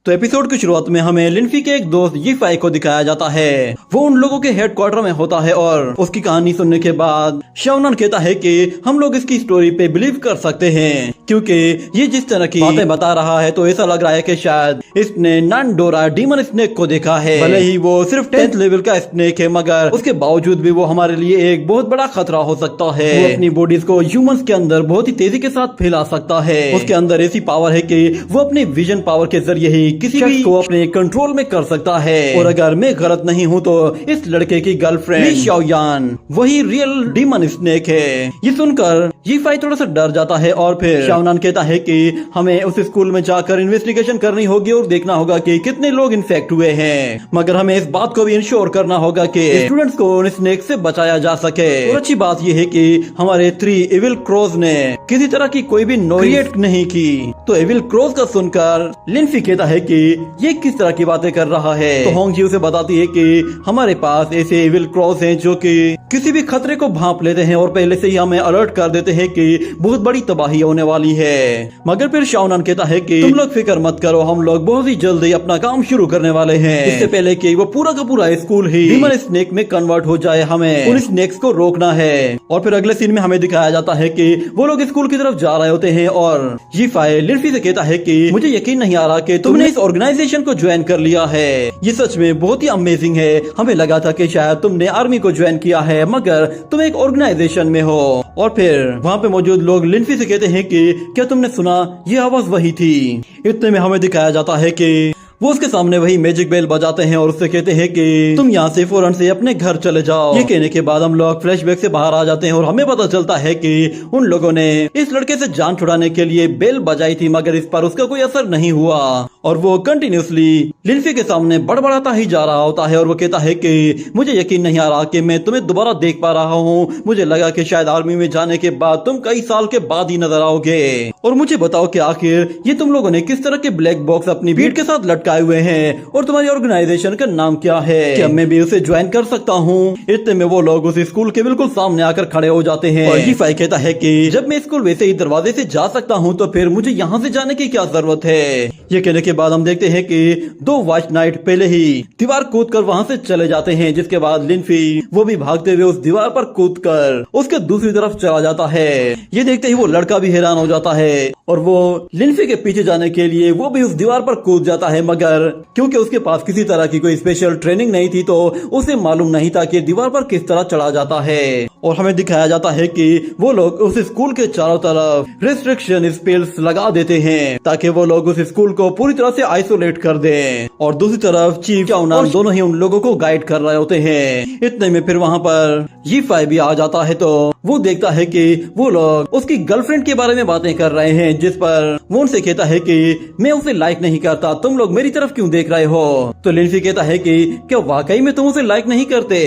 तो एपिसोड की शुरुआत में हमें लिनफी के एक दोस्त यीफाई को दिखाया जाता है। वो उन लोगों के हेडक्वार्टर में होता है और उसकी कहानी सुनने के बाद शाओनान कहता है कि हम लोग इसकी स्टोरी पे बिलीव कर सकते हैं, क्योंकि ये जिस तरह की बातें बता रहा है तो ऐसा लग रहा है कि शायद इसने नानडोरा डीमन स्नेक को देखा है। भले ही वो सिर्फ 10th लेवल का स्नेक है, मगर उसके बावजूद भी वो हमारे लिए एक बहुत बड़ा खतरा हो सकता है। वो अपनी बॉडीज को ह्यूमंस के अंदर बहुत ही तेजी के साथ फैला सकता है। उसके अंदर ऐसी पावर है कि वो अपनी विजन पावर के जरिए ही किसी भी को अपने कंट्रोल में कर सकता है। और अगर मैं गलत नहीं हूँ तो इस लड़के की गर्लफ्रेंड ली शाओयान वही रियल डीमन स्नेक है। ये सुनकर यीफाई थोड़ा सा डर जाता है और फिर शाओनान कहता है कि हमें उस स्कूल में जाकर इन्वेस्टिगेशन करनी होगी और देखना होगा कि कितने लोग इन्फेक्ट हुए हैं, मगर हमें इस बात को भी इंश्योर करना होगा कि स्टूडेंट्स को उन स्नेक से बचाया जा सके। और अच्छी बात यह है कि हमारे 3 एविल क्रोज ने किसी तरह की कोई भी नॉइज क्रिएट नहीं की। तो एविल क्रोज का सुनकर लिनफी कहता है कि ये किस तरह की बातें कर रहा है। तो होंग जी उसे बताती है कि हमारे पास ऐसे एविल क्रोज हैं जो कि किसी भी खतरे को भांप लेते हैं और पहले से ही हमें अलर्ट कर देते हैं कि बहुत बड़ी तबाही होने वाली है। मगर फिर शाओनान कहता है कि तुम लोग फिक्र मत करो, हम लोग बहुत ही जल्दी अपना काम शुरू करने वाले हैं। इससे पहले कि वो पूरा का पूरा स्कूल ही डीमन स्नेक में कन्वर्ट हो जाए, हमें उन स्नेक्स को रोकना है। और फिर अगले सीन में हमें दिखाया जाता है कि वो लोग स्कूल की तरफ जा रहे होते हैं और यीफाई लिनफी से कहता है कि मुझे यकीन नहीं आ रहा कि तुमने इस ऑर्गेनाइजेशन को ज्वाइन कर लिया है। ये सच में बहुत ही अमेजिंग है। हमें लगा था कि शायद तुमने आर्मी को ज्वाइन किया है, मगर तुम एक ऑर्गेनाइजेशन में हो। और फिर वहाँ पे मौजूद लोग लिनफी से कहते हैं कि क्या तुमने सुना, ये आवाज वही थी। इतने में हमें दिखाया जाता है कि वो उसके सामने वही मैजिक बेल बजाते हैं और उससे कहते हैं कि तुम यहाँ से फौरन से अपने घर चले जाओ। ये कहने के बाद हम लोग फ्लैशबैक से बाहर आ जाते हैं और हमें पता चलता है कि उन लोगों ने इस लड़के से जान छुड़ाने के लिए बेल बजाई थी, मगर इस पर उसका कोई असर नहीं हुआ और वो कंटिन्यूसली लिनफी के सामने बड़बड़ाता ही जा रहा होता है। और वो कहता है कि मुझे यकीन नहीं आ रहा कि मैं तुम्हें दोबारा देख पा रहा हूँ। मुझे लगा कि शायद आर्मी में जाने के बाद तुम कई साल के बाद ही नजर आओगे। और मुझे बताओ कि आखिर ये तुम लोगों ने किस तरह के ब्लैक बॉक्स अपनी भीड़ के साथ लटकाए हुए हैं और तुम्हारी ऑर्गेनाइजेशन का नाम क्या है, क्या मैं भी उसे ज्वाइन कर सकता हूँ। इतने में वो लोग उस स्कूल के बिल्कुल सामने आकर खड़े हो जाते हैं और यीफाई कहता है कि जब मैं स्कूल वैसे ही दरवाजे से जा सकता हूँ तो फिर मुझे यहाँ से जाने की क्या जरूरत है। ये कहने के बाद हम देखते हैं कि 2 वाइट नाइट पहले ही दीवार कूद कर वहाँ से चले जाते हैं, जिसके बाद लिनफी वो भी भागते हुए उस दीवार पर कूद कर उसके दूसरी तरफ चला जाता है। ये देखते ही वो लड़का भी हैरान हो जाता है और वो लिनफी के पीछे जाने के लिए वो भी उस दीवार पर कूद जाता है, मगर क्योंकि उसके पास किसी तरह की कोई स्पेशल ट्रेनिंग नहीं थी तो उसे मालूम नहीं था कि दीवार पर किस तरह चढ़ा जाता है। और हमें दिखाया जाता है कि वो लोग उस स्कूल के चारों तरफ रिस्ट्रिक्शन स्पेल्स लगा देते हैं ताकि वो लोग उस स्कूल को पूरी तरह से आइसोलेट कर दें। और दूसरी तरफ चीफ शाओनान दोनों ही उन लोगों को गाइड कर रहे होते हैं। इतने में फिर वहाँ पर यीफाई भी आ जाता है तो वो देखता है कि वो लोग उसकी गर्लफ्रेंड के बारे में बातें कर रहे हैं, जिस पर वो उनसे कहता है कि मैं उसे लाइक नहीं करता, तुम लोग मेरी तरफ क्यों देख रहे हो। तो लिनफी कहता है कि क्या वाकई में तुम उसे लाइक नहीं करते।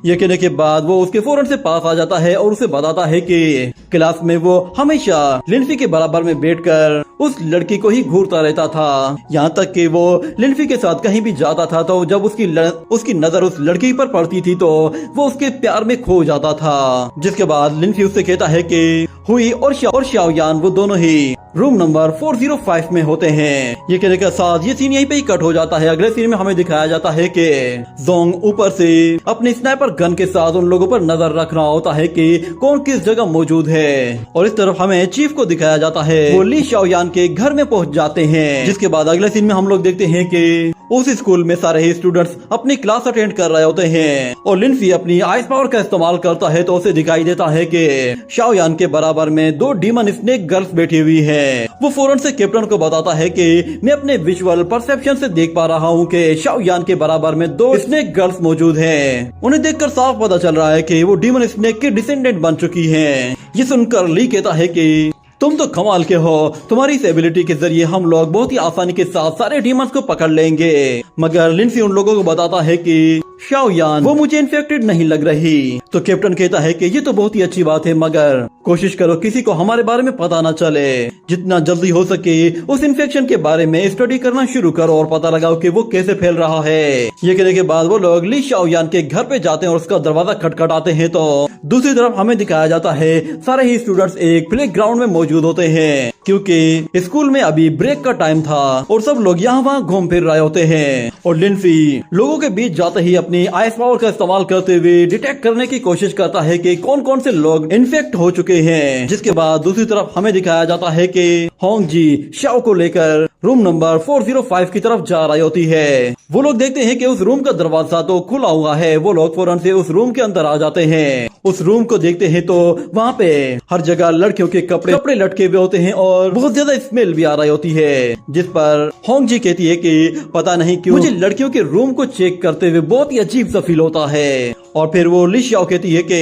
ये कहने के बाद वो उसके फौरन से पास आ जाता है और उसे बताता है कि क्लास में वो हमेशा लिनफी के बराबर में बैठकर उस लड़की को ही घूरता रहता था, यहाँ तक कि वो लिनफी के साथ कहीं भी जाता था तो जब उसकी नजर उस लड़की पर पड़ती थी तो वो उसके प्यार में खो जाता था। जिसके बाद लिनफी उससे कहता है कि हुई और शाओयान वो दोनों ही रूम नंबर 405 में होते हैं। ये कहने के साथ ये सीन यहीं पे ही कट हो जाता है। अगले सीन में हमें दिखाया जाता है कि जोंग ऊपर से अपने स्नाइपर गन के साथ उन लोगों पर नजर रख रहा होता है कि कौन किस जगह मौजूद है। और इस तरफ हमें चीफ को दिखाया जाता है, वो ली शाओयान के घर में पहुंच जाते हैं। जिसके बाद अगले सीन में हम लोग देखते हैं कि उस स्कूल में सारे ही स्टूडेंट्स अपनी क्लास अटेंड कर रहे होते हैं और लिनफी अपनी आइस पावर का इस्तेमाल करता है तो उसे दिखाई देता है कि शाओयान के बराबर में 2 डीमन स्नेक गर्ल्स बैठी हुई है। वो फौरन से कैप्टन को बताता है कि मैं अपने विजुअल परसेप्शन से देख पा रहा हूँ कि शाओयान के बराबर में 2 स्नेक गर्ल्स मौजूद हैं। उन्हें देखकर साफ पता चल रहा है कि वो डीमन स्नेक के डिसेंडेंट बन चुकी हैं। ये सुनकर ली कहता है कि तुम तो कमाल के हो, तुम्हारी इस एबिलिटी के जरिए हम लोग बहुत ही आसानी के साथ सारे डीमंस को पकड़ लेंगे। मगर लिनफी उन लोगों को बताता है कि शाओयान वो मुझे इन्फेक्टेड नहीं लग रही। तो कैप्टन कहता है कि ये तो बहुत ही अच्छी बात है, मगर कोशिश करो किसी को हमारे बारे में पता ना चले। जितना जल्दी हो सके उस इन्फेक्शन के बारे में स्टडी करना शुरू करो और पता लगाओ कि वो कैसे फैल रहा है। ये कहने के बाद वो लोग ली शाओयान के घर पे जाते हैं और उसका दरवाजा खटखटाते हैं। तो दूसरी तरफ हमें दिखाया जाता है सारे ही स्टूडेंट्स एक प्ले ग्राउंड में मौजूद होते हैं, क्योंकि स्कूल में अभी ब्रेक का टाइम था और सब लोग यहाँ वहाँ घूम फिर रहे होते हैं। और लिनफी लोगों के बीच जाते ही अपनी आइस पावर का इस्तेमाल करते हुए डिटेक्ट करने की कोशिश करता है कि कौन कौन से लोग इन्फेक्ट हो चुके हैं। जिसके बाद दूसरी तरफ हमें दिखाया जाता है कि होंग जी शाओ को लेकर रूम नंबर 405 की तरफ जा रही होती है। वो लोग देखते हैं कि उस रूम का दरवाजा तो खुला हुआ है। वो लोग फौरन से उस रूम के अंदर आ जाते हैं। उस रूम को देखते हैं तो वहाँ पे हर जगह लड़कियों के कपड़े लटके हुए होते हैं और बहुत ज्यादा स्मेल भी आ रही होती है। जिस पर होंग जी कहती है कि पता नहीं क्यों मुझे लड़कियों के रूम को चेक करते हुए बहुत ही अजीब सा फील होता है। और फिर वो ली शाओ कहती है कि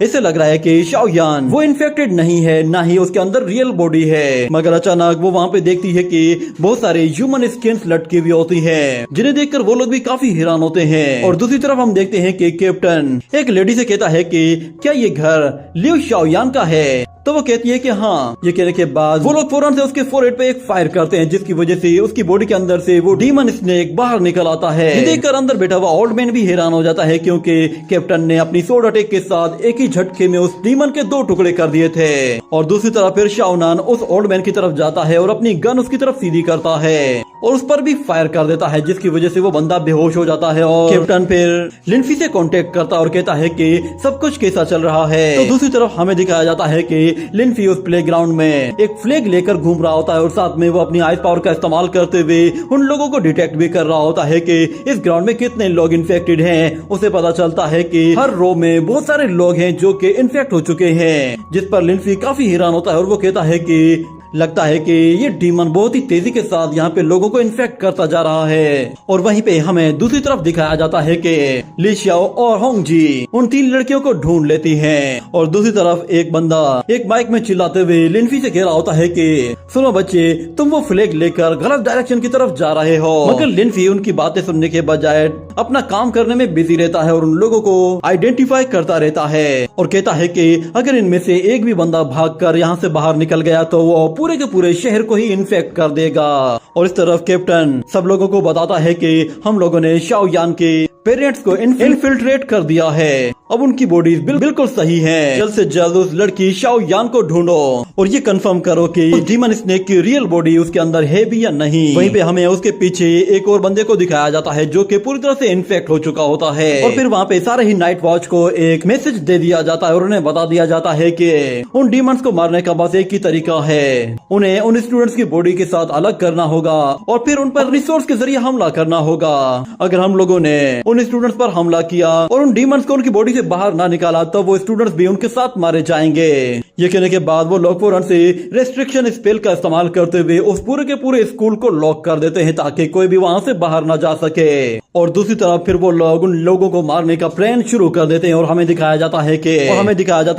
ऐसे लग रहा है कि शाओयान वो इन्फेक्टेड नहीं है, ना ही उसके अंदर रियल बॉडी है। मगर अचानक वो वहाँ पे देखती है कि बहुत सारे ह्यूमन स्किन्स लटकी हुई होती है, जिन्हें देखकर वो लोग भी काफी हैरान होते हैं। और दूसरी तरफ हम देखते हैं कि कैप्टन एक लेडी से कहता है कि क्या ये घर लियो शाओयान का है। तो वो कहती है कि हाँ। ये कहने के बाद वो लोग फौरन से उसके फोरहेड पे एक फायर करते हैं, जिसकी वजह से उसकी बॉडी के अंदर से वो डीमन स्नेक बाहर निकल आता है। ये देखकर अंदर बैठा हुआ ओल्ड मैन भी हैरान हो जाता है, क्योंकि कैप्टन ने अपनी स्वॉर्ड अटैक के साथ एक ही झटके में उस डीमन के 2 टुकड़े कर दिए थे। और दूसरी तरफ फिर शाओनान उस ओल्ड मैन की तरफ जाता है और अपनी गन उसकी तरफ सीधी करता है और उस पर भी फायर कर देता है, जिसकी वजह से वो बंदा बेहोश हो जाता है। और कैप्टन फिर लिनफी से कांटेक्ट करता है और कहता है कि सब कुछ कैसा चल रहा है। तो दूसरी तरफ हमें दिखाया जाता है कि लिनफी उस प्लेग्राउंड में एक फ्लैग लेकर घूम रहा होता है और साथ में वो अपनी आइस पावर का इस्तेमाल करते हुए उन लोगों को डिटेक्ट भी कर रहा होता है कि इस ग्राउंड में कितने लोग इन्फेक्टेड हैं। उसे पता चलता है कि हर रो में बहुत सारे लोग हैं जो कि इन्फेक्ट हो चुके हैं, जिस पर लिनफी काफी हैरान होता है और वो कहता है कि लगता है कि ये डीमन बहुत ही तेजी के साथ यहाँ पे लोगों को इन्फेक्ट करता जा रहा है। और वहीं पे हमें दूसरी तरफ दिखाया जाता है कि ली शाओ और होंग जी उन 3 लड़कियों को ढूंढ लेती हैं। और दूसरी तरफ एक बंदा एक माइक में चिल्लाते हुए लिनफी से कह रहा होता है कि सुनो बच्चे, तुम वो फ्लैग लेकर गलत डायरेक्शन की तरफ जा रहे हो। मगर लिनफी उनकी बातें सुनने के बजाय अपना काम करने में बिजी रहता है और उन लोगों को आइडेंटिफाई करता रहता है और कहता है कि अगर इनमें से एक भी बंदा भागकर यहाँ से बाहर निकल गया तो वो पूरे के पूरे शहर को ही इन्फेक्ट कर देगा। और इस तरफ कैप्टन सब लोगों को बताता है कि हम लोगों ने शाओयान के पेरेंट्स को इन्फिल्ट्रेट कर दिया है, अब उनकी बॉडीज बिल्कुल सही है। जल्द से जल्द उस लड़की शाओयान को ढूंढो और ये कंफर्म करो कि डीमन स्नेक की रियल बॉडी उसके अंदर है भी या नहीं। वहीं पे हमें उसके पीछे एक और बंदे को दिखाया जाता है जो कि पूरी तरह से इन्फेक्ट हो चुका होता है। और फिर वहाँ पे सारे ही नाइट वॉच को एक मैसेज दे दिया जाता है और उन्हें बता दिया जाता है कि उन डीमंस को मारने का बस एक ही तरीका है, उन्हें उन स्टूडेंट्स की बॉडी के साथ अलग करना होगा और फिर उन पर रिसोर्स के जरिए हमला करना होगा। अगर हम लोगों ने उन स्टूडेंट्स पर हमला किया और उन डीमंस को उनकी बॉडी से बाहर ना निकाला तो वो स्टूडेंट्स भी उनके साथ मारे जाएंगे। ये कहने के बाद वो लोग फौरन से रेस्ट्रिक्शन स्पेल का इस्तेमाल करते हुए उस पूरे के पूरे स्कूल को लॉक कर देते हैं ताकि कोई भी वहाँ से बाहर ना जा सके। और दूसरी तरफ फिर वो लोग उन लोगों को मारने का प्लान शुरू कर देते हैं और हमें दिखाया जाता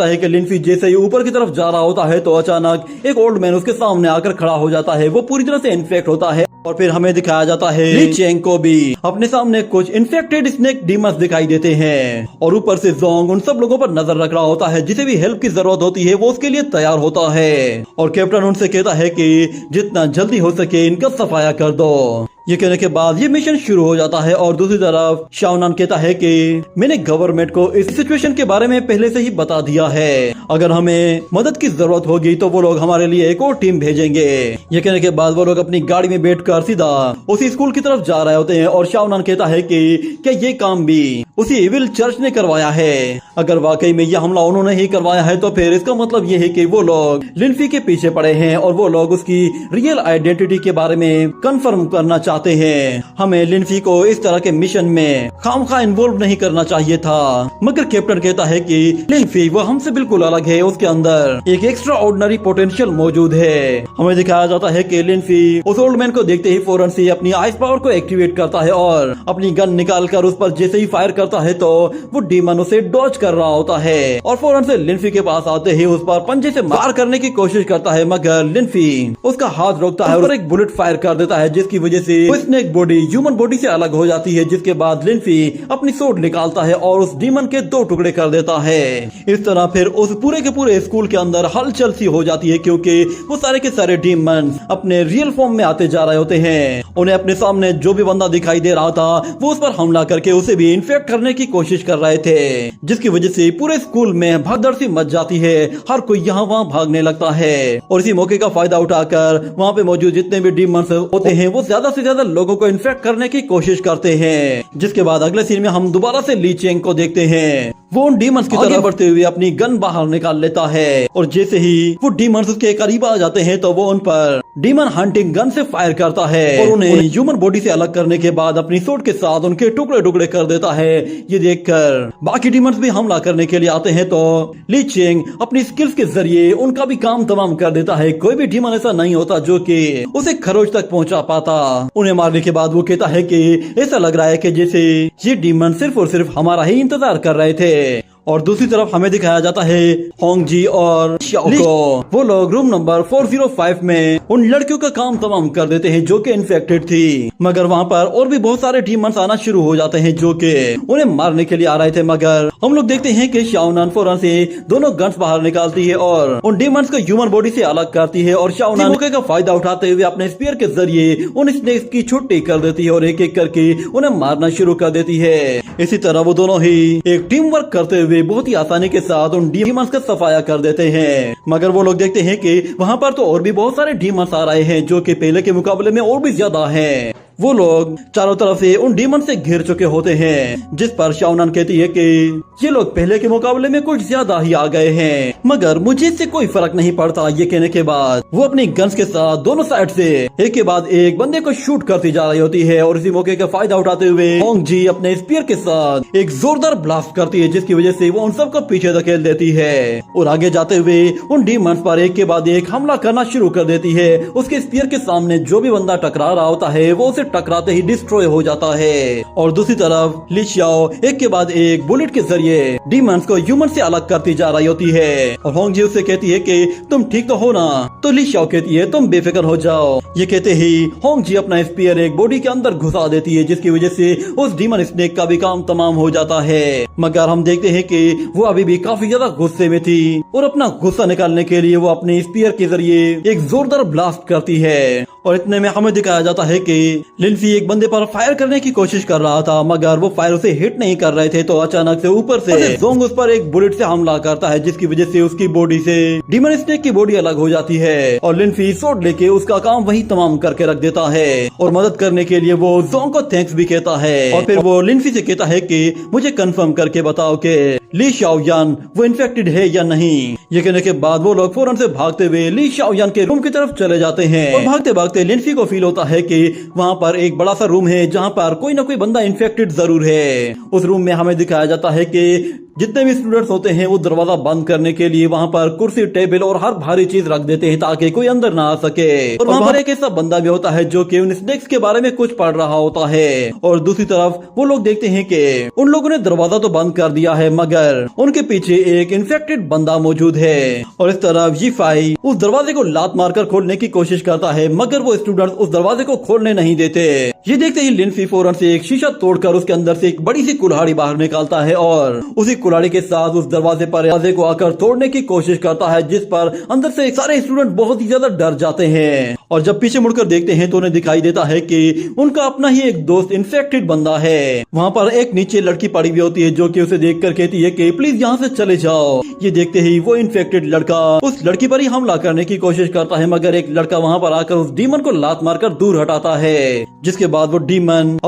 है कि लिनफी जैसे ही ऊपर की तरफ जा रहा होता है तो अचानक एक ओल्ड मैन उसके सामने आकर खड़ा हो जाता है। वो पूरी तरह से इन्फेक्ट होता है और फिर हमें दिखाया जाता है ली चेंग को भी अपने सामने कुछ इन्फेक्टेड स्नेक डीमंस दिखाई देते हैं और ऊपर से जोंग उन सब लोगों पर नजर रख रहा होता है। जिसे भी हेल्प की जरूरत होती है वो उसके लिए तैयार होता है और कैप्टन उनसे कहता है कि जितना जल्दी हो सके इनका सफाया कर दो। ये कहने के बाद ये मिशन शुरू हो जाता है और दूसरी तरफ शाओनान कहता है कि मैंने गवर्नमेंट को इस सिचुएशन के बारे में पहले से ही बता दिया है, अगर हमें मदद की जरूरत होगी तो वो लोग हमारे लिए एक और टीम भेजेंगे। ये कहने के बाद वो लोग अपनी गाड़ी में बैठकर सीधा उसी स्कूल की तरफ जा रहे होते हैं और शाओनान कहता है कि क्या ये काम भी उसी इविल चर्च ने करवाया है? अगर वाकई में यह हमला उन्होंने ही करवाया है तो फिर इसका मतलब ये है कि वो लोग लिनफी के पीछे पड़े हैं और वो लोग उसकी रियल आइडेंटिटी के बारे में कंफर्म करना चाहते हैं। हमें लिनफी को इस तरह के मिशन में खामखा इन्वॉल्व नहीं करना चाहिए था। मगर कैप्टन कहता है कि लिनफी वो हमसे बिल्कुल अलग है, उसके अंदर एक एक्स्ट्रा ऑर्डिनरी पोटेंशियल मौजूद है। हमें दिखाया जाता है कि लिनफी उस ओल्ड मैन को देखते ही फौरन से अपनी आइस पावर को एक्टिवेट करता है और अपनी गन निकालकर उस पर जैसे ही फायर करता है तो वो डीमन उसे डॉज कर रहा होता है और फौरन से लिन्फी के पास आते ही उस पर पंजे से मार करने की कोशिश करता है, मगर लिन्फी उसका हाथ रोकता है और एक बुलेट फायर कर देता है, जिसकी वजह से वो स्नेक बॉडी ह्यूमन बॉडी से अलग हो जाती है। जिसके बाद लिन्फी अपनी सोर्ड निकालता है और उस डीमन के 2 टुकड़े कर देता है। इस तरह फिर उस पूरे के पूरे स्कूल के अंदर हलचल सी हो जाती है, क्योंकि वो सारे के सारे डीमन अपने रियल फॉर्म में आते जा रहे होते हैं। उन्हें अपने सामने जो भी बंदा दिखाई दे रहा था वो उस पर हमला करके उसे भी इन्फेक्ट करने की कोशिश कर रहे थे, जिसकी वजह से पूरे स्कूल में भगदड़ सी मच जाती है। हर कोई यहाँ वहाँ भागने लगता है और इसी मौके का फायदा उठाकर वहाँ पे मौजूद जितने भी डीमंस होते हैं वो ज्यादा से ज्यादा लोगों को इन्फेक्ट करने की कोशिश करते हैं। जिसके बाद अगले सीन में हम दोबारा से ली चेंग को देखते हैं। वो उन डीमंस की तरफ बढ़ते हुए अपनी गन बाहर निकाल लेता है और जैसे ही वो डीमंस उसके करीब आ जाते हैं तो वो उन पर डीमन हंटिंग गन से फायर करता है और उन्हें ह्यूमन बॉडी से अलग करने के बाद अपनी सोर्ड के साथ उनके टुकड़े टुकड़े कर देता है। ये देखकर बाकी डीमंस भी हमला करने के लिए आते हैं तो ली चेंग अपनी स्किल्स के जरिए उनका भी काम तमाम कर देता है। कोई भी डीमन ऐसा नहीं होता जो कि उसे खरोच तक पहुंचा पाता। उन्हें मारने के बाद वो कहता है कि ऐसा लग रहा है कि जैसे ये डीमन सिर्फ और सिर्फ हमारा ही इंतजार कर रहे थे। और दूसरी तरफ हमें दिखाया जाता है होंग जी और शाओ को। वो लोग रूम नंबर 405 में उन लड़कियों का काम तमाम कर देते हैं जो कि इन्फेक्टेड थी, मगर वहाँ पर और भी बहुत सारे डीमंस आना शुरू हो जाते हैं जो कि उन्हें मारने के लिए आ रहे थे। मगर हम लोग देखते हैं कि शाओनान फौरन से दोनों गन्स बाहर निकालती है और उन डीमंस को ह्यूमन बॉडी से अलग करती है और शाओनान मौके का फायदा उठाते हुए अपने स्पीयर के जरिए उन स्नेक्स की छुट्टी कर देती है और एक एक करके उन्हें मारना शुरू कर देती है। इसी तरह वो दोनों ही एक टीम वर्क करते हुए बहुत ही आसानी के साथ उन डीमंस का सफाया कर देते हैं। मगर वो लोग देखते हैं कि वहाँ पर तो और भी बहुत सारे डीमंस आ रहे हैं जो कि पहले के मुकाबले में और भी ज्यादा हैं। वो लोग चारों तरफ से उन डीमन से घिर चुके होते हैं, जिस पर शाओनान कहती है कि ये लोग पहले के मुकाबले में कुछ ज्यादा ही आ गए हैं, मगर मुझे इससे कोई फर्क नहीं पड़ता। ये कहने के बाद वो अपनी गन्स के साथ दोनों साइड से एक के बाद एक बंदे को शूट करती जा रही होती है और इसी मौके का फायदा उठाते हुए होंग जी अपने स्पीयर के साथ एक जोरदार ब्लास्ट करती है, जिसकी वजह से वो उन सबको पीछे धकेल देती है और आगे जाते हुए उन डीमंस पर एक के बाद एक हमला करना शुरू कर देती है। उसके स्पीयर के सामने जो भी बंदा टकरा रहा होता है वो उसे टकराते ही डिस्ट्रॉय हो जाता है। और दूसरी तरफ ली शाओ एक के बाद एक बुलेट के जरिए डीमंस को ह्यूमन से अलग करती जा रही होती है और होंग जी उससे कहती है कि तुम ठीक तो हो ना? तो ली शाओ कहती है तुम बेफिक्र हो जाओ। ये कहते ही होंग जी अपना स्पीयर एक बॉडी के अंदर घुसा देती है, जिसकी वजह से उस डीमन स्नेक का भी काम तमाम हो जाता है। मगर हम देखते हैं कि वो अभी भी काफी ज्यादा गुस्से में थी और अपना गुस्सा निकालने के लिए वो अपने स्पीयर के जरिए एक जोरदार ब्लास्ट करती है। और इतने में हमें दिखाया जाता है कि लिन्फी एक बंदे पर फायर करने की कोशिश कर रहा था, मगर वो फायर उसे हिट नहीं कर रहे थे। तो अचानक से ऊपर से जोंग उस पर एक बुलेट से हमला करता है, जिसकी वजह से उसकी बॉडी से डीमन स्नेक की बॉडी अलग हो जाती है और लिन्फी सोड लेके उसका काम वही तमाम करके रख देता है। और मदद करने के लिए वो जोंग को थैंक्स भी कहता है और फिर वो लिन्फी से कहता है कि मुझे कंफर्म करके बताओ कि ली शाओयान वो इन्फेक्टेड है या नहीं। ये कहने के बाद वो लोग फौरन से भागते हुए ली शाओयान के रूम की तरफ चले जाते हैं और भागते भागते लिन्फी को फील होता है कि वहाँ पर एक बड़ा सा रूम है जहाँ पर कोई ना कोई बंदा इन्फेक्टेड जरूर है। उस रूम में हमें दिखाया जाता है कि जितने भी स्टूडेंट्स होते हैं वो दरवाजा बंद करने के लिए वहाँ पर कुर्सी टेबल और हर भारी चीज रख देते हैं ताकि कोई अंदर ना आ सके। और वहाँ पर एक ऐसा बंदा भी होता है जो कि उन स्नेक्स के बारे में कुछ पढ़ रहा होता है। और दूसरी तरफ वो लोग देखते हैं कि उन लोगों ने दरवाजा तो बंद कर दिया है, मगर उनके पीछे एक इन्फेक्टेड बंदा मौजूद है। और इस तरफ यीफाई उस दरवाजे को लात मारकर खोलने की कोशिश करता है, मगर वो स्टूडेंट्स उस दरवाजे को खोलने नहीं देते। ये देखते ही लिन्फी फौरन से एक शीशा तोड़कर उसके अंदर से एक बड़ी सी कुल्हाड़ी बाहर निकालता है और उसी कुल्हाड़ी के साथ उस दरवाजे को आकर तोड़ने की कोशिश करता है, जिस पर अंदर से सारे स्टूडेंट बहुत ही ज्यादा डर जाते हैं। और जब पीछे मुड़कर देखते हैं तो उन्हें दिखाई देता है कि उनका अपना ही एक दोस्त इन्फेक्टेड बंदा है। वहाँ पर एक नीचे लड़की पड़ी हुई होती है जो कि उसे देखकर कहती है कि प्लीज यहाँ से चले जाओ। ये देखते ही वो इन्फेक्टेड लड़का उस लड़की पर ही हमला करने की कोशिश करता है, मगर एक लड़का वहाँ पर आकर उस डीमन को लात मारकर दूर हटाता है। जिसके बाद वो डीमन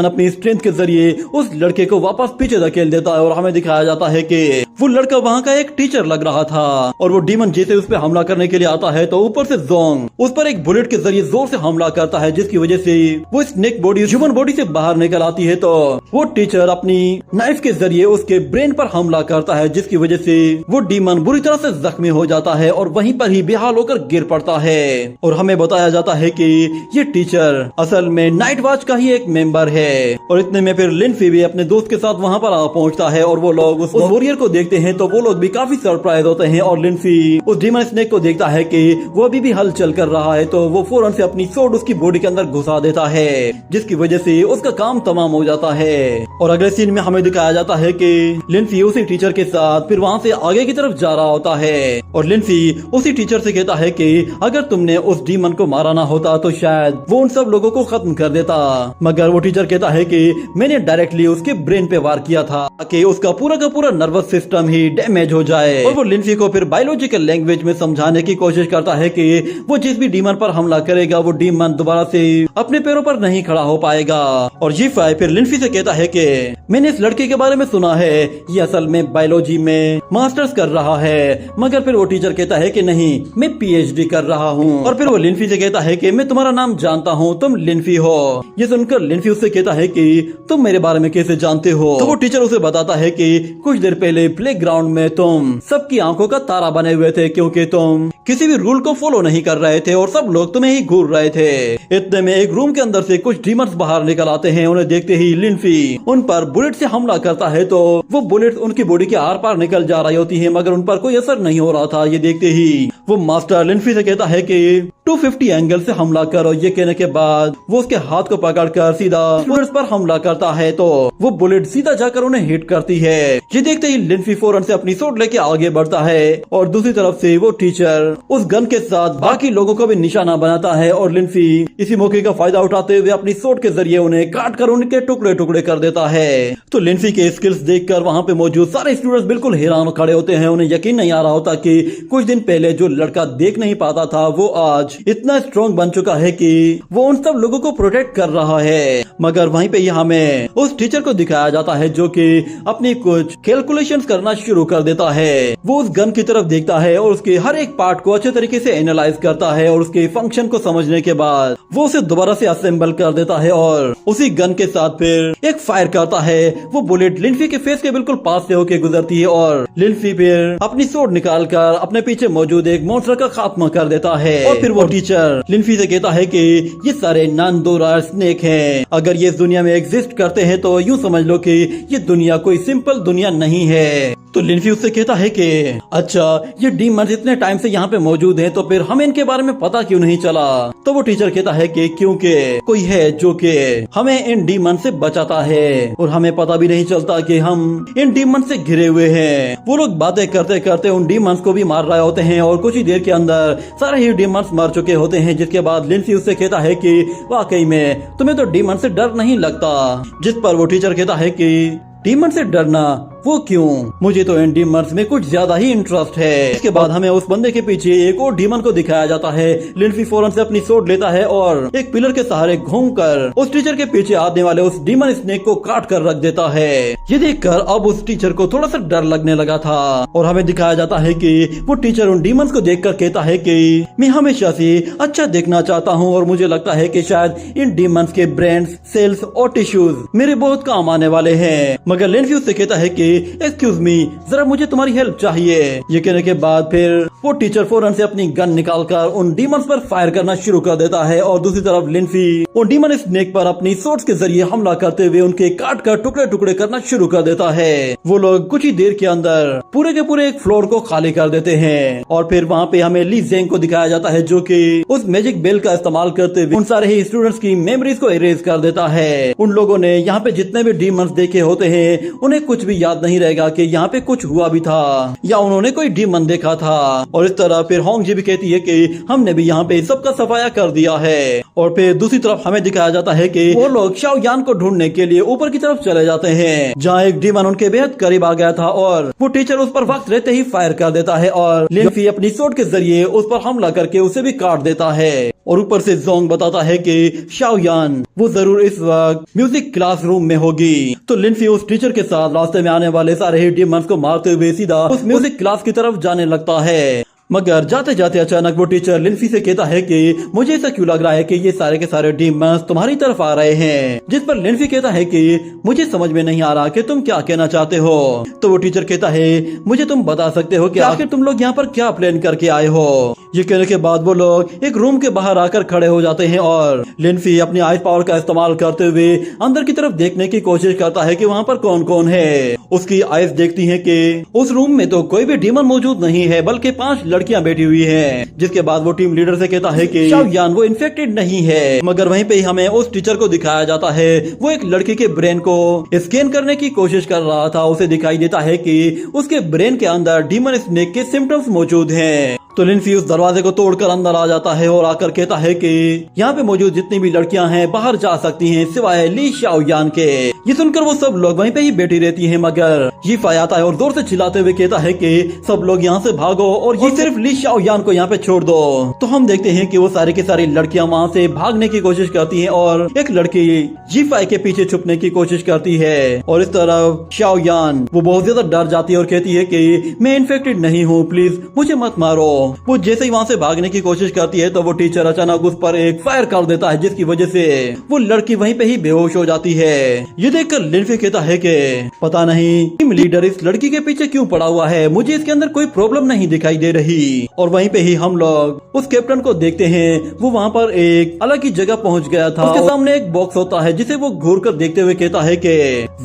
अपनी स्ट्रेंथ के जरिए उस लड़के को वापस पीछे धकेल धकेल देता है और हमें दिखाया जाता है कि वो लड़का वहाँ का एक टीचर लग रहा था और वो डीमन जैसे उस पर हमला करने के लिए आता है तो ऊपर से जोंग उस पर एक बुलेट के जरिए जोर से हमला करता है, जिसकी वजह से वो स्नेक बॉडी ह्यूमन बॉडी से बाहर निकल आती है। तो वो टीचर अपनी नाइफ के जरिए उसके ब्रेन पर हमला करता है, जिसकी वजह से वो डीमन बुरी तरह से जख्मी हो जाता है और वहीं पर ही बेहाल होकर गिर पड़ता है। और हमें बताया जाता है कि ये टीचर असल में नाइट वॉच का ही एक मेंबर है। और इतने में फिर लिनफी भी अपने दोस्त के साथ वहाँ पर आ पहुँचता है और वो लोग उस वॉरियर को देखते हैं तो वो लोग भी काफी सरप्राइज होते हैं। और लिनफी उस डीमन स्नेक को देखता है कि वो अभी भी हलचल कर रहा है तो वो फौरन से अपनी सोड उसकी बॉडी के अंदर घुसा देता है, जिसकी वजह से उसका काम तमाम हो जाता है। और अगले सीन में हमें दिखाया जाता है कि लिनफी उसी टीचर के साथ फिर वहाँ से आगे की तरफ जा रहा होता है और लिनफी उसी टीचर से कहता है कि अगर तुमने उस डीमन को मारा ना होता तो शायद वो उन सब लोगों को खत्म कर देता। मगर वो टीचर कहता है कि मैंने डायरेक्टली उसके ब्रेन पे वार किया था कि उसका पूरा का पूरा नर्वस सिस्टम ही डैमेज हो जाए। और वो लिनफी को फिर बायोलॉजिकल लैंग्वेज में समझाने की कोशिश करता है कि वो जिस भी डीमन पर हमला करेगा वो डीमन दोबारा से अपने पैरों पर नहीं खड़ा हो पाएगा। और जी5 फिर लिनफी से कहता है कि मैंने इस लड़के के बारे में सुना है, ये असल में बायोलॉजी में मास्टर्स कर रहा है। मगर फिर वो टीचर कहता है कि नहीं, मैं पीएचडी कर रहा हूँ। और फिर वो लिनफी से कहता है कि मैं तुम्हारा नाम जानता हूँ, तुम लिनफी हो। ये सुनकर लिनफी उससे कहता है कि तुम मेरे बारे में कैसे जानते हो। तो वो टीचर उसे बताता है कि कुछ देर पहले प्लेग्राउंड में तुम सबकी आंखों का तारा बने हुए थे क्योंकि तुम किसी भी रूल को फॉलो नहीं कर रहे थे और सब लोग तुम्हें ही घूर रहे थे। इतने में एक रूम के अंदर से कुछ डीमंस बाहर निकल आते हैं। उन्हें देखते ही लिनफी उन पर बुलेट से हमला करता है तो वो बुलेट उनकी बॉडी के आर पार निकल जा रही होती है, मगर उन पर कोई असर नहीं हो रहा था। ये देखते ही वो मास्टर लिनफी से कहता है कि 250 एंगल से हमला करो। ये कहने के बाद वो उसके हाथ को पकड़कर सीधा बुलेट्स पर हमला करता है तो वो बुलेट सीधा जाकर उन्हें हिट करती है। ये देखते ही लिनफी फौरन से अपनी सोट लेके आगे बढ़ता है और दूसरी तरफ से वो टीचर उस गन के साथ बाकी लोगों को भी निशाना बनाता है और लिनफी इसी मौके का फायदा उठाते हुए अपनी सोट के जरिए उन्हें काट कर उनके टुकड़े टुकड़े कर देता है। तो लिनफी के स्किल्स देखकर वहाँ पे मौजूद सारे स्टूडेंट्स बिल्कुल हैरान खड़े होते हैं। उन्हें यकीन नहीं आ रहा होता कि कुछ दिन पहले जो लड़का देख नहीं पाता था वो आज इतना स्ट्रॉन्ग बन चुका है कि वो उन सब लोगों को प्रोटेक्ट कर रहा है। मगर वहीं पे यहाँ हमें उस टीचर को दिखाया जाता है जो कि अपनी कुछ कैलकुलेशंस करना शुरू कर देता है। वो उस गन की तरफ देखता है और उसके हर एक पार्ट को अच्छे तरीके से एनालाइज करता है और उसके फंक्शन को समझने के बाद वो उसे दोबारा से असेंबल कर देता है और उसी गन के साथ फिर एक फायर करता है। वो बुलेट लिनफी के फेस के बिल्कुल पास से होके गुजरती है और लिनफी फिर अपनी सोड निकाल कर अपने पीछे मौजूद एक मॉन्स्टर का खात्मा कर देता है। और फिर वो टीचर लिनफी से कहता है कि ये सारे नानदोरा स्नेक हैं। अगर ये इस दुनिया में एग्जिस्ट करते हैं तो यूँ समझ लो कि ये दुनिया कोई सिंपल दुनिया नहीं है। तो लिनफी उससे कहता है कि अच्छा, ये डीमंस इतने टाइम से यहाँ पे मौजूद हैं तो फिर हमें इनके बारे में पता क्यों नहीं चला। तो वो टीचर कहता है कि क्योंकि कोई है जो कि हमें इन डीमंस से बचाता है और हमें पता भी नहीं चलता कि हम इन डीमंस से घिरे हुए हैं। वो लोग बातें करते करते उन डीमंस को भी मार रहे होते हैं और कुछ ही देर के अंदर सारे ही डीमंस मर चुके होते हैं। जिसके बाद लिनफी उससे कहता है कि वाकई में तुम्हें तो डीमन से डर नहीं लगता। जिस पर वो टीचर कहता है कि डीमन से डरना वो क्यों, मुझे तो इन डीमंस में कुछ ज्यादा ही इंटरेस्ट है। इसके बाद हमें उस बंदे के पीछे एक और डीमन को दिखाया जाता है। लिनफी फौरन से अपनी सोड लेता है और एक पिलर के सहारे घूमकर उस टीचर के पीछे आने वाले उस डीमन स्नेक को काट कर रख देता है। ये देखकर अब उस टीचर को थोड़ा सा डर लगने लगा था और हमें दिखाया जाता है कि वो टीचर उन डीमंस को देखकर कहता है कि मैं हमेशा से अच्छा देखना चाहता हूँ और मुझे लगता है कि शायद इन डीमंस के ब्रेन्स, सेल्स और टिश्यूज मेरे बहुत काम आने वाले हैं। मगर लिनफी उससे कहता है कि एक्सक्यूज मी, जरा मुझे तुम्हारी हेल्प चाहिए। ये कहने के बाद फिर वो टीचर फौरन से अपनी गन निकालकर उन डीमंस पर फायर करना शुरू कर देता है और दूसरी तरफ लिनफी उन डीमन स्नेक पर अपनी सोर्स के जरिए हमला करते हुए उनके काट कर टुकड़े टुकड़े करना शुरू कर देता है। वो लोग कुछ ही देर के अंदर पूरे के पूरे एक फ्लोर को खाली कर देते हैं और फिर वहाँ पे हमें ली जेंग को दिखाया जाता है जो कि उस मैजिक बेल का इस्तेमाल करते हुए उन सारे ही स्टूडेंट्स की मेमोरीज को इरेज कर देता है। उन लोगों ने यहाँ पे जितने भी डीमंस देखे होते हैं उन्हें कुछ भी याद नहीं रहेगा कि यहाँ पे कुछ हुआ भी था या उन्होंने कोई डीमन देखा था। और इस तरह फिर होंग जी भी कहती है कि हमने भी यहाँ पे सबका सफाया कर दिया है। और फिर दूसरी तरफ हमें दिखाया जाता है कि वो लोग शाओ यान को ढूंढने के लिए ऊपर की तरफ चले जाते हैं जहाँ एक डीमन उनके बेहद करीब आ गया था और वो टीचर उस पर वक्त रहते ही फायर कर देता है और लिनफी अपनी सोट के जरिए उस पर हमला करके उसे भी काट देता है। और ऊपर से जोंग बताता है कि शाओयान वो जरूर इस वक्त म्यूजिक क्लासरूम में होगी। तो लिनफी उस टीचर के साथ रास्ते में आने वाले सारे ही डीमंस को मारते हुए सीधा उस म्यूजिक क्लास की तरफ जाने लगता है। मगर जाते जाते अचानक वो टीचर लिनफी से कहता है कि मुझे ऐसा क्यों लग रहा है कि ये सारे के सारे डीमंस तुम्हारी तरफ आ रहे हैं। जिस पर लिनफी कहता है कि मुझे समझ में नहीं आ रहा कि तुम क्या कहना चाहते हो। तो वो टीचर कहता है मुझे तुम बता सकते हो कि आखिर तुम लोग यहाँ पर क्या प्लान करके आए हो। ये कहने के बाद वो लोग एक रूम के बाहर आकर खड़े हो जाते हैं और लिनफी अपनी आइस पावर का इस्तेमाल करते हुए अंदर की तरफ देखने की कोशिश करता है कि वहाँ पर कौन कौन है। उसकी आइस देखती है कि उस रूम में तो कोई भी डीमन मौजूद नहीं है बल्कि 5 लड़कियां बैठी हुई हैं। जिसके बाद वो टीम लीडर से कहता है कि शाओयान वो इन्फेक्टेड नहीं है। मगर वहीं पे ही हमें उस टीचर को दिखाया जाता है वो एक लड़की के ब्रेन को स्कैन करने की कोशिश कर रहा था। उसे दिखाई देता है कि उसके ब्रेन के अंदर डीमन स्नेक के सिम्टम्स मौजूद हैं। तो लिनफी उस दरवाजे को तोड़कर अंदर आ जाता है और आकर कहता है कि यहाँ पे मौजूद जितनी भी लड़कियां हैं बाहर जा सकती हैं सिवाय ली शाओयान के। ये सुनकर वो सब लोग वहीं पे ही बैठी रहती हैं मगर यीफाई आता है और जोर से चिल्लाते हुए कहता है कि सब लोग यहाँ से भागो और ये सिर्फ ली शाओयान को यहाँ पे छोड़ दो। तो हम देखते हैं कि वो सारी की सारी लड़कियां वहाँ से भागने की कोशिश करती हैं और एक लड़की यीफाई के पीछे छुपने की कोशिश करती है। और इस तरफ शाओयान वो बहुत ज्यादा डर जाती है और कहती है कि मैं इन्फेक्टेड नहीं हूँ, प्लीज मुझे मत मारो। वो जैसे ही वहाँ से भागने की कोशिश करती है तो वो टीचर अचानक उस पर एक फायर कर देता है जिसकी वजह से वो लड़की वहीं पे ही बेहोश हो जाती है। ये देखकर लिनफी कहता है कि पता नहीं टीम लीडर इस लड़की के पीछे क्यों पड़ा हुआ है, मुझे इसके अंदर कोई प्रॉब्लम नहीं दिखाई दे रही। और वहीं पे ही हम लोग उस कैप्टन को देखते हैं वो वहाँ पर एक अलग ही जगह पहुँच गया था। उसके सामने एक बॉक्स होता है जिसे वो घूर कर देखते हुए कहता है कि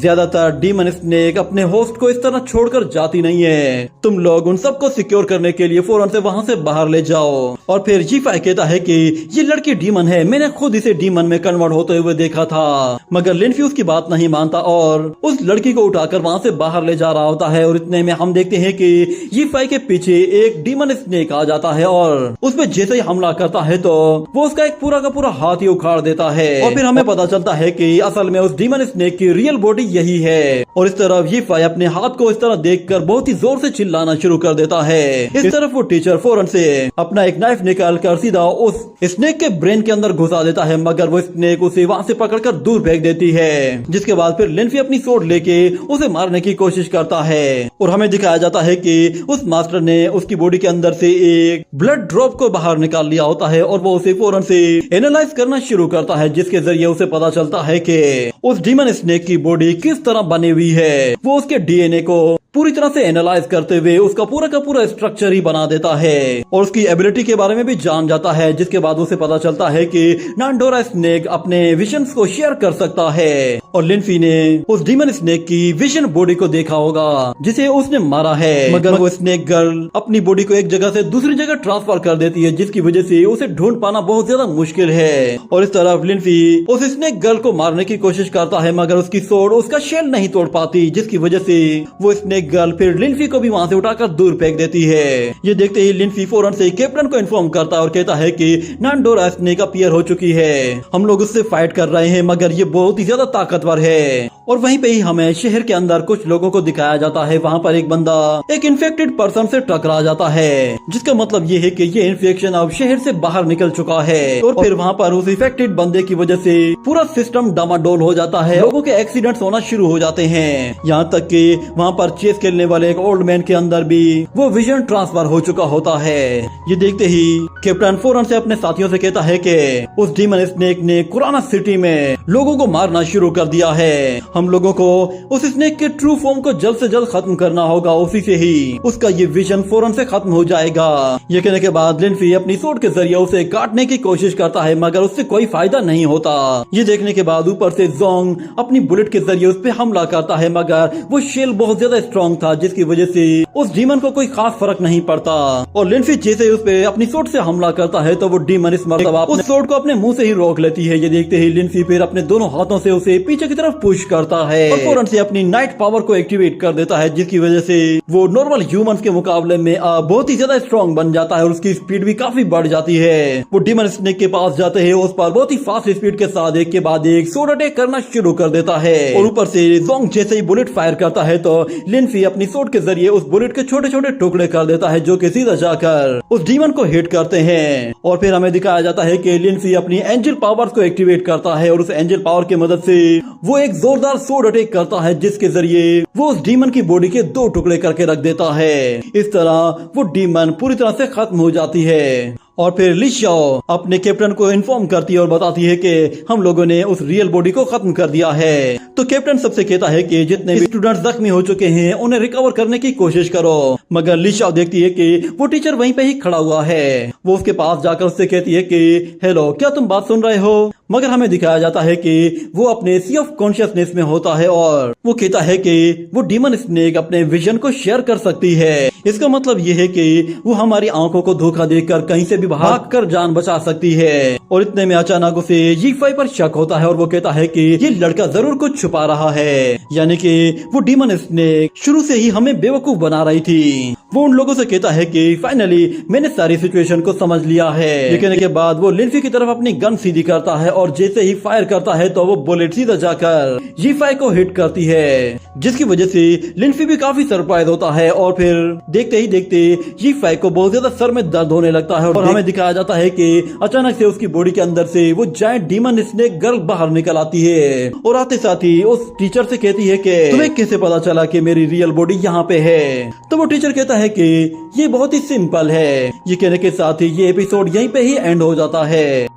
ज्यादातर डीमन स्नेक अपने होस्ट को इस तरह छोड़कर जाती नहीं है, तुम लोग उन सबको सिक्योर करने के लिए फौरन से वहाँ से बाहर ले जाओ। और फिर यीफाई कहता है कि ये लड़की डीमन है, मैंने खुद इसे डीमन में कन्वर्ट होते हुए देखा था। मगर लिनफी उसकी बात नहीं मानता और उस लड़की को उठाकर वहाँ से बाहर ले जा रहा होता है। और इतने में हम देखते हैं कि यीफाई के पीछे एक डीमन स्नेक आ जाता है और उसमें जैसे ही हमला करता है तो वो उसका एक पूरा का पूरा हाथ ही उखाड़ देता है। और फिर हमें पता चलता है कि असल में उस डीमन स्नेक की रियल बॉडी यही है। और इस तरफ यीफाई अपने हाथ को इस तरह देखकर बहुत ही जोर से चिल्लाना शुरू कर देता है। इस तरफ वो टीचर फौरन से अपना एक नाइफ निकाल कर सीधा उस स्नेक के ब्रेन के अंदर घुसा देता है मगर वो स्नेक उसे वहाँ से पकड़कर दूर फेंक देती है। जिसके बाद फिर लिनफी अपनी सोर्ड लेके उसे मारने की कोशिश करता है। और हमें दिखाया जाता है कि उस मास्टर ने उसकी बॉडी के अंदर से एक ब्लड ड्रॉप को बाहर निकाल लिया होता है और वो उसे फौरन से एनालाइज करना शुरू करता है जिसके जरिए उसे पता चलता है कि उस डीमन स्नेक की बॉडी किस तरह बनी हुई है। वो उसके डीएनए को पूरी तरह से एनालाइज करते हुए उसका पूरा का पूरा स्ट्रक्चर ही बना देता है और उसकी एबिलिटी के बारे में भी जान जाता है। जिसके बाद उसे पता चलता है कि नांडोरा स्नेक अपने विजन्स को शेयर कर सकता है। और लिनफी ने उस डीमन स्नेक की विजन बॉडी को देखा होगा जिसे उसने मारा है मगर वो स्नेक गर्ल अपनी बॉडी को एक जगह से दूसरी जगह ट्रांसफर कर देती है जिसकी वजह से उसे ढूंढ पाना बहुत ज्यादा मुश्किल है। और इस तरफ लिनफी उस स्नेक गर्ल को मारने की कोशिश करता है मगर उसकी सोर्ड उसका शेल नहीं तोड़ पाती जिसकी वजह से वो स्नेक गर्ल फिर लिनफी को भी वहाँ से उठाकर दूर फेंक देती है। ये देखते ही लिनफी फौरन से कैप्टन को इन्फॉर्म करता है और कहता है कि नांडोरा स्नेक अपीयर हो चुकी है, हम लोग उससे फाइट कर रहे हैं मगर ये बहुत ही ज्यादा ताकतवर है। और वहीं पे ही हमें शहर के अंदर कुछ लोगों को दिखाया जाता है। वहाँ पर एक बंदा एक इन्फेक्टेड पर्सन से टकरा जाता है जिसका मतलब ये है कि ये इन्फेक्शन अब शहर से बाहर निकल चुका है। और फिर वहाँ पर उस इन्फेक्टेड बंदे की वजह से पूरा सिस्टम डामाडोल हो जाता है, लोगों के एक्सीडेंट्स होना शुरू हो जाते हैं। यहाँ तक कि वहाँ पर चेस खेलने वाले एक ओल्ड मैन के अंदर भी वो विजन ट्रांसफर हो चुका होता है। ये देखते ही कैप्टन फौरन से अपने साथियों से कहता है कि उस डीमन स्नेक ने कुराना सिटी में लोगों को मारना शुरू कर दिया है, हम लोगों को उस स्नेक के ट्रू फॉर्म को जल्द से जल्द खत्म करना होगा, उसी से ही उसका ये विजन फौरन से खत्म हो जाएगा। ये कहने के बाद लिनफी अपनी सोर्ड के जरिए उसे काटने की कोशिश करता है मगर उससे कोई फायदा नहीं होता। ये देखने के बाद ऊपर से जोंग अपनी बुलेट के जरिए उस पर हमला करता है मगर वो शेल बहुत ज्यादा स्ट्रॉन्ग था जिसकी वजह से उस डीमन को कोई खास फर्क नहीं पड़ता। और लिनफी जैसे उस पे अपनी सोर्ड से हमला करता है तो वो डीमन इस मर्तबा उस सोर्ड को अपने मुंह से ही रोक लेती है। ये देखते ही लिनफी फिर अपने दोनों हाथों से उसे पीछे की तरफ पुश करता करता है और फौरन से अपनी नाइट पावर को एक्टिवेट कर देता है, जिसकी वजह से वो नॉर्मल ह्यूमंस के मुकाबले में बहुत ही ज्यादा स्ट्रॉन्ग बन जाता है और उसकी स्पीड भी काफी बढ़ जाती है। वो डीमन स्नेक के पास जाते हैं, उस पर बहुत ही फास्ट स्पीड के साथ एक के बाद एक स्वॉर्ड अटैक करना शुरू कर देता है और ऊपर से जोंग जैसे ही बुलेट फायर करता है तो लिनफी अपनी स्वॉर्ड के जरिए उस बुलेट के छोटे छोटे टुकड़े कर देता है, जो कि सीधा जाकर उस डीमन को हिट करते हैं। और फिर हमें दिखाया जाता है कि लिनफी अपनी एंजल पावर्स को एक्टिवेट करता है और उस एंजल पावर की मदद से वो एक जोरदार स्वॉर्ड अटैक करता है, जिसके जरिए वो उस डीमन की बॉडी के 2 टुकड़े करके रख देता है। इस तरह वो डीमन पूरी तरह से खत्म हो जाती है। और फिर ली शाओ अपने कैप्टन को इन्फॉर्म करती है और बताती है कि हम लोगों ने उस रियल बॉडी को खत्म कर दिया है। तो कैप्टन सबसे कहता है कि जितने भी स्टूडेंट्स जख्मी हो चुके हैं उन्हें रिकवर करने की कोशिश करो, मगर ली शाओ देखती है कि वो टीचर वहीं पे ही खड़ा हुआ है। वो उसके पास जाकर उससे कहती है कि हेलो, क्या तुम बात सुन रहे हो? मगर हमें दिखाया जाता है कि वो अपने सी ऑफ कॉन्शियसनेस में होता है और वो कहता है कि वो डीमन स्नेक अपने विजन को शेयर कर सकती है। इसका मतलब ये है कि वो हमारी आंखों को धोखा देकर कहीं से भी भाग कर जान बचा सकती है। और इतने में अचानक उसे जी5 पर शक होता है और वो कहता है कि ये लड़का जरूर कुछ छुपा रहा है, यानी कि वो डीमन स्नेक शुरू से ही हमें बेवकूफ बना रही थी। वो उन लोगों से कहता है कि फाइनली मैंने सारी सिचुएशन को समझ लिया है। ये कहने के बाद वो लिनफी की तरफ अपनी गन सीधी करता है और जैसे ही फायर करता है तो वो बुलेट सीधा जाकर जी5 को हिट करती है, जिसकी वजह से लिनफी भी काफी सरप्राइज होता है। और फिर देखते ही देखते जी5 को बहुत ज्यादा सर में दर्द होने लगता है और हमें दिखाया जाता है कि अचानक से उसकी बॉडी के अंदर से वो जायंट डीमन स्नेक गर्ल बाहर निकल आती है और आते साथ ही उस टीचर से कहती है कि तुम्हें कैसे पता चला कि मेरी रियल बॉडी यहाँ पे है? तो वो टीचर कहता है कि ये बहुत ही सिंपल है। ये कहने के साथ ही ये एपिसोड यहीं पे ही एंड हो जाता है।